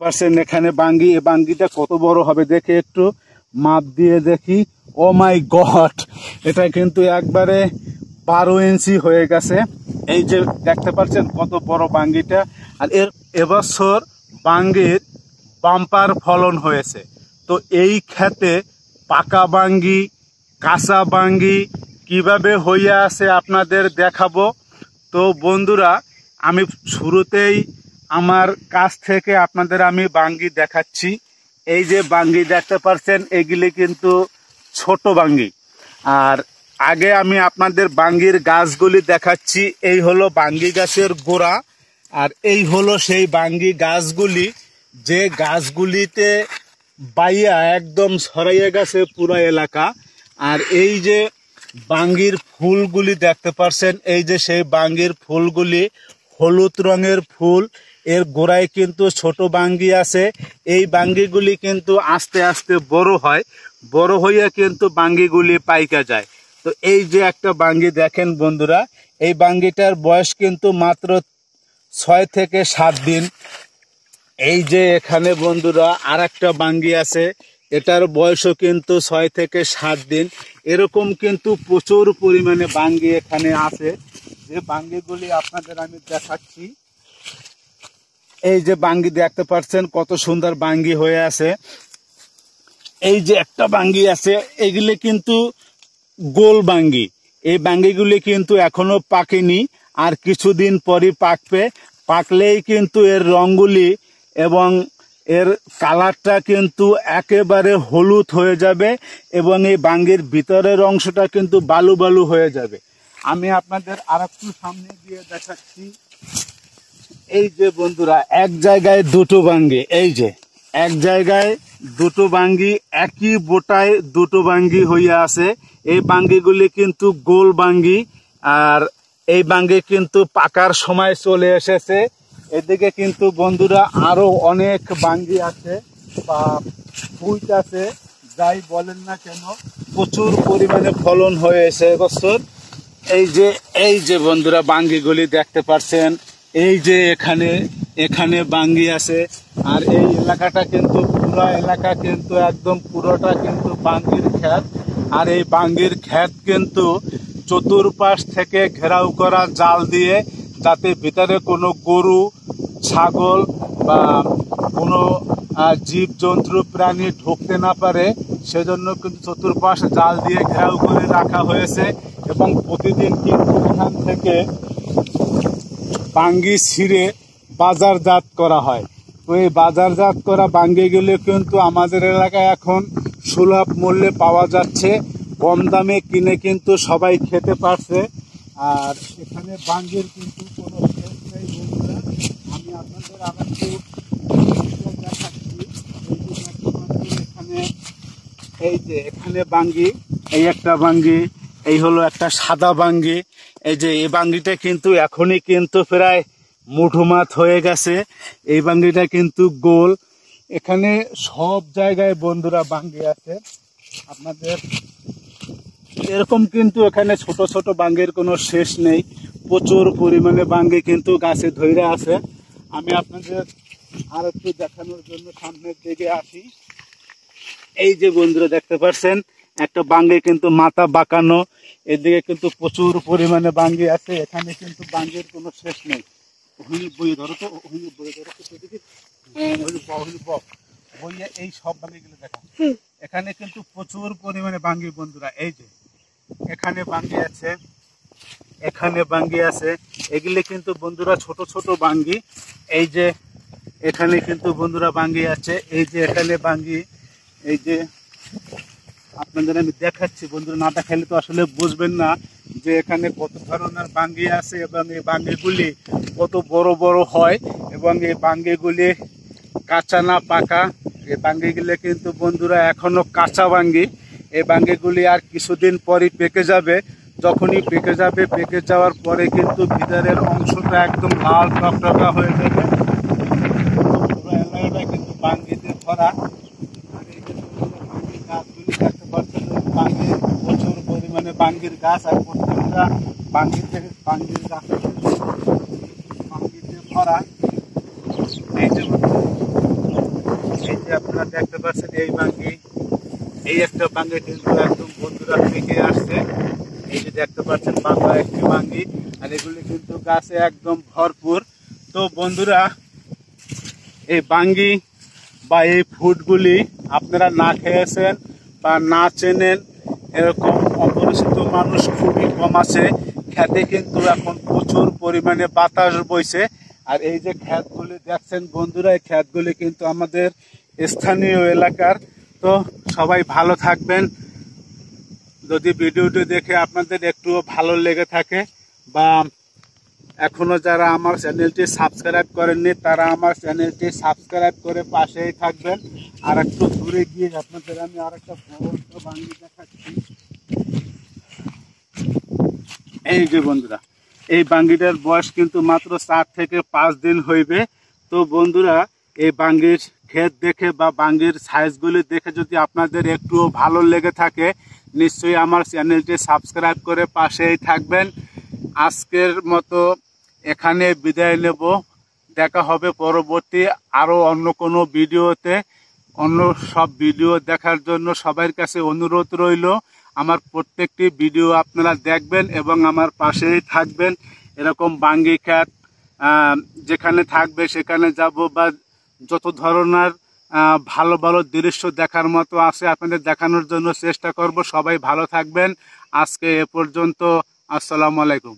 পারছেন এখানে বাঙ্গি, এই বাঙ্গিটা কত বড় হবে দেখে একটু মাপ দিয়ে দেখি। ও মাই গড, এটা কিন্তু একবারে 12 ইঞ্চি হয়ে গেছে। এই যে দেখতে পাচ্ছেন কত বড় বাঙ্গিটা। আর এবছর বাঙ্গির বাম্পার ফলন হয়েছে। তো এই ক্ষেতে পাকা বাঙ্গি, কাঁচা বাঙ্গি কিভাবে হইয়া আছে আপনাদের দেখাবো। তো বন্ধুরা, আমি শুরুতেই আমার কাছ থেকে আপনাদের আমি বাঙ্গি দেখাচ্ছি। এই যে বাঙ্গি দেখতে পাচ্ছেন, এগুলি কিন্তু ছোট বাঙ্গি। আর আগে আমি আপনাদের বাঙ্গির গাছগুলি দেখাচ্ছি। এই হলো বাঙ্গি গাছের গোড়া, আর এই হলো সেই বাঙ্গি গাছগুলি, যে গাছগুলিতে বাইয়া একদম ছড়াইয়া গেছে পুরো এলাকা। আর এই যে বাঙ্গির ফুলগুলি দেখতে পাচ্ছেন, এই যে সেই বাঙ্গির ফুলগুলি হলুদ রঙের ফুল। এর গোড়ায় কিন্তু ছোট বাঙ্গি আছে। এই বাঙ্গিগুলি কিন্তু আস্তে আস্তে বড় হয়, বড় হইয়া কিন্তু বাঙ্গিগুলি পাইকা যায়। তো এই যে একটা বাঙ্গি দেখেন বন্ধুরা, এই বাঙ্গিটার বয়স কিন্তু মাত্র 6 থেকে 7 দিন। এই যে এখানে বন্ধুরা আর একটা বাঙ্গি আছে, এটার বয়সও কিন্তু 6 থেকে 7 দিন। এরকম কিন্তু প্রচুর পরিমাণে বাঙ্গি এখানে আছে, যে বাঙ্গিগুলি আপনাদের আমি দেখাচ্ছি। এই যে বাঙ্গি দেখতে পাচ্ছেন কত সুন্দর বাঙ্গি হয়ে আছে। এই যে একটা বাঙ্গি আছে, এগুলি কিন্তু গোল বাঙ্গি। এই বাঙ্গিগুলি কিন্তু এখনো পাকেনি, আর কিছুদিন পরই পাকবে। পাকলেই কিন্তু এর রঙগুলি এবং এর কালারটা কিন্তু একেবারে হলুদ হয়ে যাবে, এবং এই বাঙ্গির ভিতরের অংশটা কিন্তু বালু বালু হয়ে যাবে। আমি আপনাদের আরেকটু সামনে দিয়ে দেখাচ্ছি। এই যে বন্ধুরা, এক জায়গায় দুটো বাঙ্গি, এই যে এক জায়গায় দুটো বাঙ্গি, একই বোটায় দুটো বাঙ্গি হইয়া আছে। এই বাঙ্গিগুলি কিন্তু গোল বাঙ্গি, আর এই বাঙ্গি কিন্তু পাকার সময় চলে এসেছে। এদিকে কিন্তু বন্ধুরা আরো অনেক বাঙ্গি আছে বা ফুট আছে, যাই বলেন না কেন, প্রচুর পরিমাণে ফলন হয়েছে এবছর। এই যে বন্ধুরা বাঙ্গিগুলি দেখতে পাচ্ছেন, এই যে এখানে বাঙ্গি আছে। আর এই এলাকাটা কিন্তু পুরো এলাকা কিন্তু একদম পুরোটা কিন্তু বাঙ্গির ক্ষেত। আর এই বাঙ্গির ক্ষেত কিন্তু চতুর্পাশ থেকে ঘেরাও করা জাল দিয়ে, যাতে ভিতরে কোনো গরু, ছাগল বা কোনো জীবজন্তু প্রাণী ঢুকতে না পারে, সেজন্য কিন্তু চতুর্পাশ জাল দিয়ে ঘেরাও করে রাখা হয়েছে। এবং প্রতিদিন কিন্তু এখান থেকে বাঙ্গি ছিঁড়ে বাজারজাত করা হয়। তো এই বাজারজাত করা বাঙ্গিগুলো কিন্তু আমাদের এলাকায় এখন সুলভ মূল্যে পাওয়া যাচ্ছে, কম দামে কিনে কিন্তু সবাই খেতে পারছে। আর এখানে বাঙ্গির কিন্তু কোনো শেষ নেই বন্ধুরা। আমি আপনাদের আরেকটু দেখাচ্ছি। এখানে বাঙ্গি, এই একটা বাঙ্গি, এই হলো একটা সাদা বাঙ্গি। এই যে এই বাঙ্গিটা কিন্তু এখনই কিন্তু প্রায় মুঠোমাত হয়ে গেছে। এই বাঙ্গিটা কিন্তু গোল। এখানে সব জায়গায় বন্ধুরা বাঙ্গি আছে আপনাদের। এরকম কিন্তু এখানে ছোট ছোট বাঙ্গির কোনো শেষ নেই, প্রচুর পরিমাণে বাঙ্গি কিন্তু গাছে ধরে আছে। আমি আপনাদের আর একটু দেখানোর জন্য সামনের দিকে আসি। এই যে বন্ধুরা দেখতে পাচ্ছেন, একটা বাঙ্গি কিন্তু মাথা বাঁকানো। এদিকে কিন্তু প্রচুর পরিমাণে বাঙ্গি আছে। এখানে কিন্তু বাঙ্গির কোনো শেষ নেই। বইয়ে ধরো তো, বইয়ে ধরো তো, বইয়ে এই সব বাঙ্গিগুলো দেখা। এখানে কিন্তু প্রচুর পরিমাণে বাঙ্গি বন্ধুরা। এই যে এখানে বাঙ্গি আছে, এখানে বাঙ্গি আছে। এগুলি কিন্তু বন্ধুরা ছোট ছোট বাঙ্গি। এই যে এখানে কিন্তু বন্ধুরা বাঙ্গি আছে। এই যে এখানে বাঙ্গি, এই যে আপনাদের আমি দেখাচ্ছি বন্ধুরা, না দেখাইলে তো আসলে বুঝবেন না যে এখানে কত ধরনের বাঙ্গি আছে এবং এই বাঙ্গিগুলি কত বড় বড় হয়, এবং এই বাঙ্গিগুলি কাঁচা না পাকা। এই বাঙ্গিগুলি কিন্তু বন্ধুরা এখনো কাঁচা বাঙ্গি। এই বাঙ্গিগুলি আর কিছুদিন পরই পেকে যাবে। যখনই পেকে যাবে, পেকে যাওয়ার পরে কিন্তু ভিতরের অংশটা একদম লাল টকটকা হয়ে যাবে। পুরো এলাকাটা কিন্তু বাঙ্গিতে ভরা। আর এই যে বাঙ্গির গাছগুলি দেখতে পাচ্ছেন, বাঙ্গি প্রচুর পরিমাণে বাঙ্গির গাছ। আর প্রত্যেকটা বাঙ্গির গাছ বাঙ্গিতে ভরা। এই যে আপনারা দেখতে পাচ্ছেন এই বাঙ্গি, এই একটা বাঙ্গি কিন্তু একদম বন্ধুরা থেকে আসছে। এই যে দেখতে পাচ্ছেন পাকা একটি বাঙ্গি, আর এগুলি কিন্তু গাছে একদম ভরপুর। তো বন্ধুরা, এই বাঙ্গি বা এই ফুডগুলি আপনারা না খেয়েছেন বা না চেনেন এরকম অপরিচিত মানুষ খুবই কম আছে। খেতে কিন্তু এখন প্রচুর পরিমাণে বাতাস বইছে। আর এই যে ক্ষেতগুলি দেখছেন বন্ধুরা, এই ক্ষেতগুলি কিন্তু আমাদের স্থানীয় এলাকার। তো সবাই ভালো থাকবেন। যদি ভিডিওটি দেখে আপনাদের একটু ভালো লেগে থাকে বা এখনো যারা আমার চ্যানেলটি সাবস্ক্রাইব করেননি তারা আমার চ্যানেলটি সাবস্ক্রাইব করে পাশেই থাকবেন। আর একটু দূরে গিয়ে আপনাদের আমি আর একটা বড় বাঙ্গি দেখাচ্ছি। এই যে বন্ধুরা, এই বাঙ্গিটার বয়স কিন্তু মাত্র 4 থেকে 5 দিন হইবে। তো বন্ধুরা, এই বাঙ্গির ক্ষেত দেখে বা বাঙ্গির সাইজগুলি দেখে যদি আপনাদের একটুও ভালো লেগে থাকে, নিশ্চয়ই আমার চ্যানেলটি সাবস্ক্রাইব করে পাশেই থাকবেন। আজকের মতো এখানে বিদায় নেব। দেখা হবে পরবর্তী আরও অন্য কোনো ভিডিওতে। অন্য সব ভিডিও দেখার জন্য সবার কাছে অনুরোধ রইল, আমার প্রত্যেকটি ভিডিও আপনারা দেখবেন এবং আমার পাশেই থাকবেন। এরকম বাঙ্গি ক্ষেত যেখানে থাকবে সেখানে যাব, বা যত ধরনের ভালো ভালো দৃশ্য দেখার মতো আছে আপনাদের দেখানোর জন্য চেষ্টা করব। সবাই ভালো থাকবেন। আজকে এ পর্যন্ত। আসসালামু আলাইকুম।